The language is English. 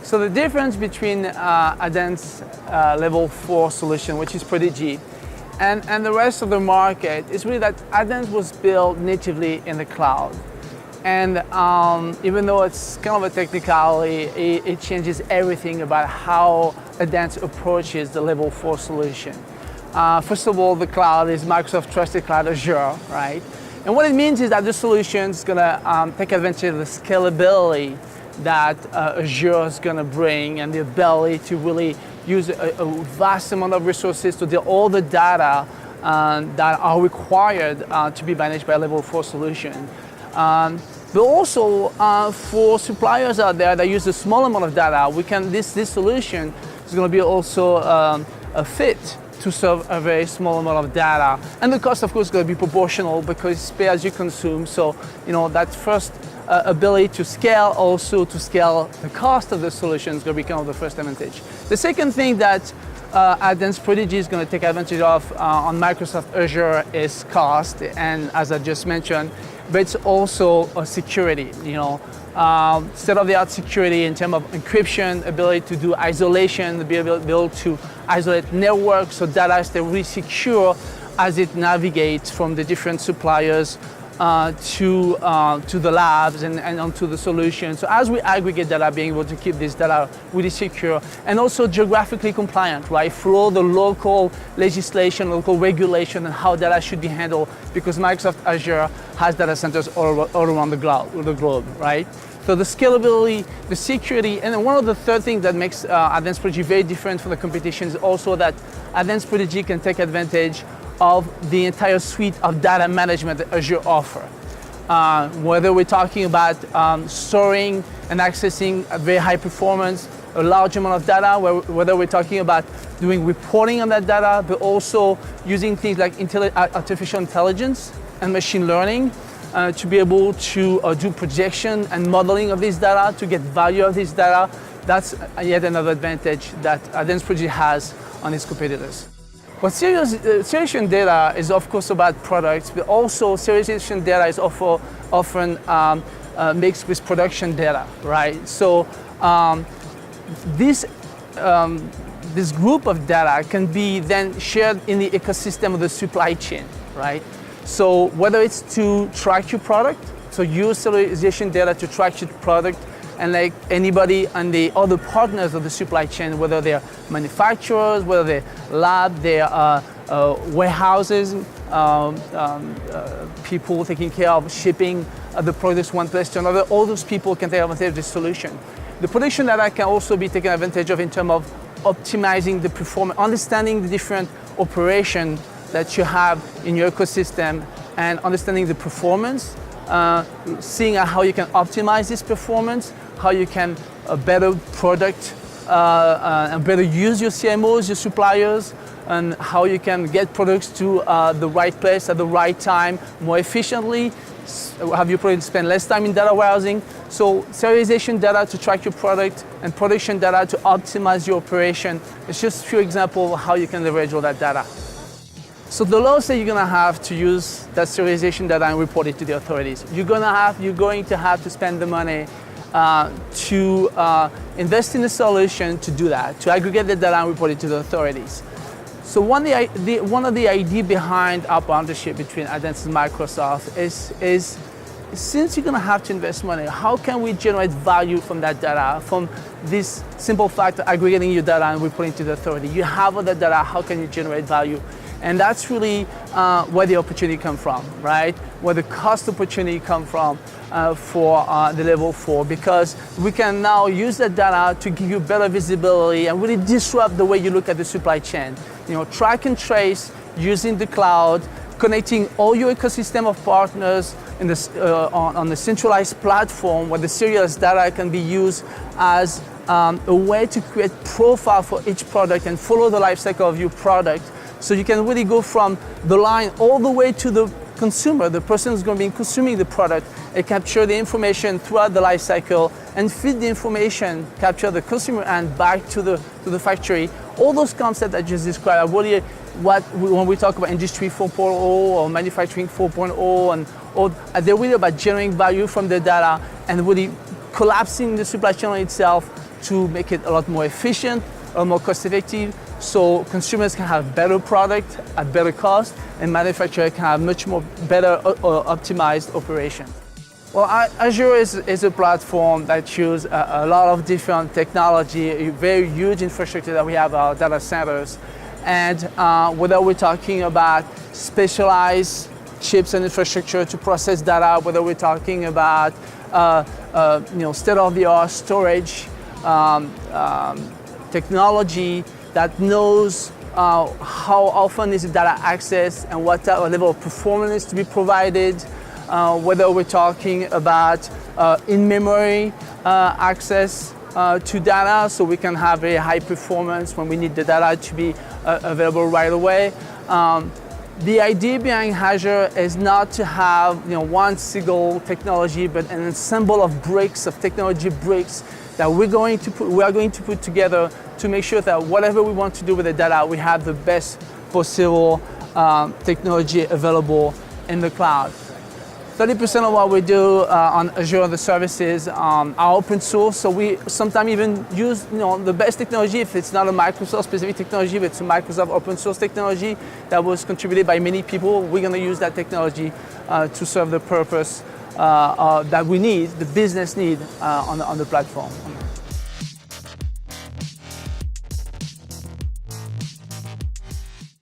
So the difference between Adents Level 4 solution, which is Prodigi, and the rest of the market is really that Adents was built natively in the cloud. And even though it's kind of a technicality, it changes everything about how Adents approaches the Level 4 solution. First of all, the cloud is Microsoft Trusted Cloud Azure, right? And what it means is that the solution is going to take advantage of the scalability that Azure is going to bring, and the ability to really use a vast amount of resources to deal all the data that are required to be managed by a Level 4 solution. But also for suppliers out there that use a small amount of data, this solution is going to be also a fit to serve a very small amount of data. And the cost, of course, is going to be proportional because it's pay as you consume. So, that first ability to scale, also to scale the cost of the solution is going to be kind of the first advantage. The second thing that Adents Prodigi is going to take advantage of on Microsoft Azure is cost, and as I just mentioned, but it's also security. State-of-the-art security in terms of encryption, ability to do isolation, be able to isolate networks so data stays really secure as it navigates from the different suppliers to the labs and onto the solution. So as we aggregate data, being able to keep this data really secure and also geographically compliant, right? Through the local legislation, local regulation, and how data should be handled, because Microsoft Azure has data centers all around the globe, right? So the scalability, the security, and then one of the third things that makes Adents Prodigi very different from the competition is also that Adents Prodigi can take advantage of the entire suite of data management that Azure offers. Whether we're talking about storing and accessing a very high performance, a large amount of data, whether we're talking about doing reporting on that data, but also using things like artificial intelligence and machine learning to be able to do projection and modeling of this data, to get value of this data. That's yet another advantage that Adents Prodigi has on its competitors. Well, serialization data is of course about products, but also serialization data is often mixed with production data, right? So this group of data can be then shared in the ecosystem of the supply chain, right? So whether it's to track your product, so use serialization data to track your product, and like anybody and the other partners of the supply chain, whether they're manufacturers, whether they're lab, they're warehouses, people taking care of shipping the products one place to another, all those people can take advantage of this solution. The production data can also be taken advantage of in terms of optimizing the performance, understanding the different operations that you have in your ecosystem, and understanding the performance, seeing how you can optimize this performance, how you can better product and better use your CMOs, your suppliers, and how you can get products to the right place at the right time more efficiently, have your product spend less time in data warehousing. So serialization data to track your product and production data to optimize your operation. It's just a few examples of how you can leverage all that data. So the laws that you're going to have to use that serialization data and report it to the authorities. You're going to have to spend the money to invest in a solution to do that, to aggregate the data and report it to the authorities. So one of the ideas behind our partnership between Adents and Microsoft is since you're going to have to invest money, how can we generate value from that data, from this simple fact of aggregating your data and reporting to the authority? You have all that data, how can you generate value? And that's really where the opportunity comes from, right? Where the cost opportunity comes from for the Level 4, because we can now use that data to give you better visibility and really disrupt the way you look at the supply chain. Track and trace using the cloud, connecting all your ecosystem of partners in this, on the centralized platform where the serialized data can be used as a way to create profile for each product and follow the life cycle of your product. So you can really go from the line all the way to the consumer, the person who's going to be consuming the product, and capture the information throughout the life cycle and feed the information, capture the consumer and back to the factory. All those concepts I just described are really when we talk about Industry 4.0 or Manufacturing 4.0, they're really about generating value from the data and really collapsing the supply chain itself to make it a lot more efficient, a lot more cost effective, so consumers can have better product at better cost, and manufacturers can have much more better optimized operations. Well, Azure is a platform that uses a lot of different technology, a very huge infrastructure that we have our data centers. And whether we're talking about specialized chips and infrastructure to process data, whether we're talking about state-of-the-art storage technology that knows how often is the data accessed and what type of level of performance is to be provided, whether we're talking about in-memory access to data, so we can have a high performance when we need the data to be available right away. The idea behind Azure is not to have one single technology, but an ensemble of bricks, of technology bricks that we are going to put together to make sure that whatever we want to do with the data, we have the best possible technology available in the cloud. 30% of what we do on Azure, the services, are open source. So we sometimes even use the best technology. If it's not a Microsoft specific technology, but it's a Microsoft open source technology that was contributed by many people, we're going to use that technology to serve the purpose that we need, the business need on the platform.